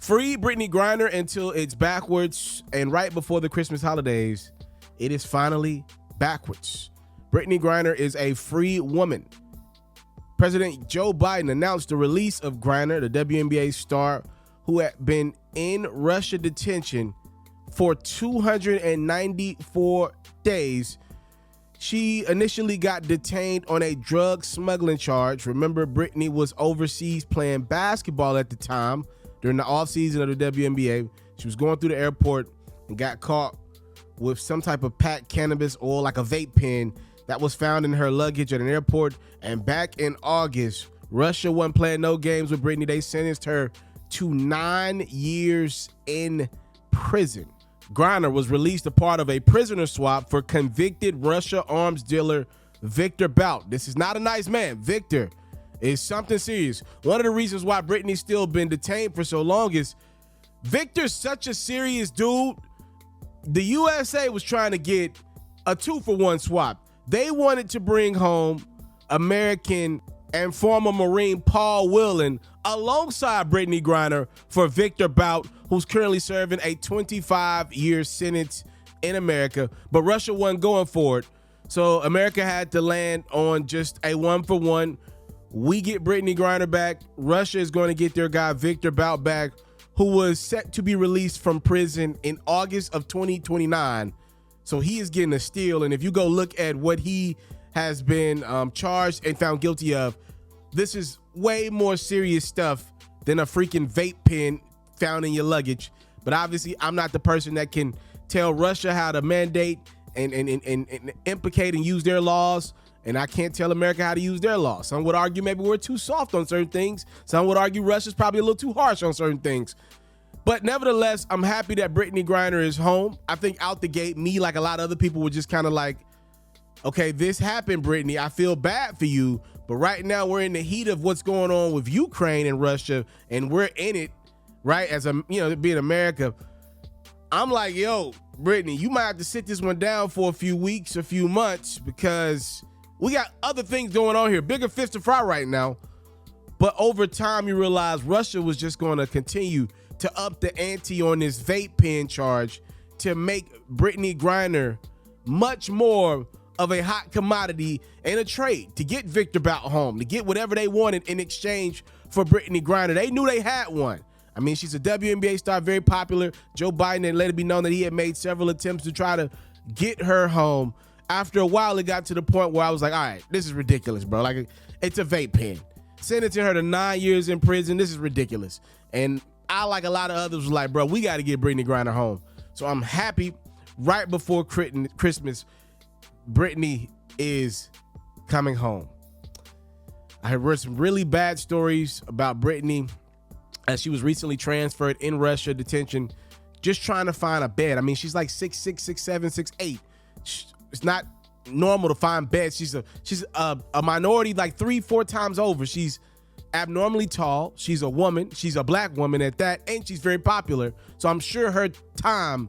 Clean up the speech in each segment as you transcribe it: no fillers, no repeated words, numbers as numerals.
Free Brittney Griner until it's backwards, and right before the Christmas holidays, it is finally backwards. Brittney Griner is a free woman. President Joe Biden announced the release of Griner, the WNBA star who had been in Russia detention for 294 days. She initially got detained on a drug smuggling charge. Remember, Brittney was overseas playing basketball at the time during the offseason of the WNBA. She was going through the airport and got caught with some type of packed cannabis oil, like a vape pen, that was found in her luggage at an airport. And back in August, Russia wasn't playing no games with Brittney. They sentenced her to 9 years in prison. Griner was released a part of a prisoner swap for convicted Russia arms dealer Victor Bout. This is not a nice man. Victor is something serious. One of the reasons why Brittney's still been detained for so long is Victor's such a serious dude. The USA was trying to get a 2-for-1 swap. They wanted to bring home American and former Marine Paul Whelan alongside Brittney Griner for Victor Bout, who's currently serving a 25-year sentence in America, but Russia wasn't going for it. So America had to land on just a 1-for-1. We get Brittney Griner back. Russia is going to get their guy Victor Bout back, who was set to be released from prison in August of 2029. So he is getting a steal. And if you go look at what he has been charged and found guilty of, this is way more serious stuff than a freaking vape pen found in your luggage. But obviously, I'm not the person that can tell Russia how to mandate and implicate and use their laws. And I can't tell America how to use their laws. Some would argue maybe we're too soft on certain things. Some would argue Russia's probably a little too harsh on certain things. But nevertheless, I'm happy that Brittney Griner is home. I think out the gate, me, like a lot of other people, were just kind of like, okay, this happened, Brittney. I feel bad for you. But right now, we're in the heat of what's going on with Ukraine and Russia, and we're in it, right? As a, being America, I'm like, yo, Brittney, you might have to sit this one down for a few weeks, a few months, because we got other things going on here. Bigger fish to fry right now. But over time, you realize Russia was just going to continue to up the ante on this vape pen charge to make Brittney Griner much more of a hot commodity and a trade to get Victor Bout home, to get whatever they wanted in exchange for Brittney Griner. They knew they had one. I mean, she's a WNBA star, very popular. Joe Biden had let it be known that he had made several attempts to try to get her home. After a while, it got to the point where I was like, all right, this is ridiculous, bro. Like, it's a vape pen. Sentencing her to 9 years in prison, this is ridiculous. And I, like a lot of others, was like, bro, we got to get Brittney Griner home. So I'm happy right before Christmas, Brittney is coming home. I heard some really bad stories about Brittney as she was recently transferred in Russia detention, just trying to find a bed. I mean, she's like 6'6", 6'7", 6'8". It's not normal to find beds. She's a minority like 3-4 times over. She's abnormally tall. She's a woman. She's a black woman at that, and she's very popular. So I'm sure her time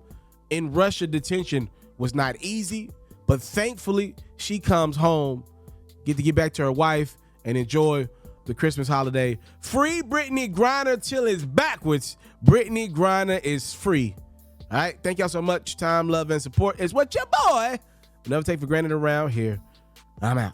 in Russia detention was not easy, but thankfully she comes home, get to get back to her wife and enjoy the Christmas holiday. Free Brittney Griner till it's backwards. Brittney Griner is free. All right. Thank y'all so much. Time, love, and support is what your boy never take for granted around here. I'm out.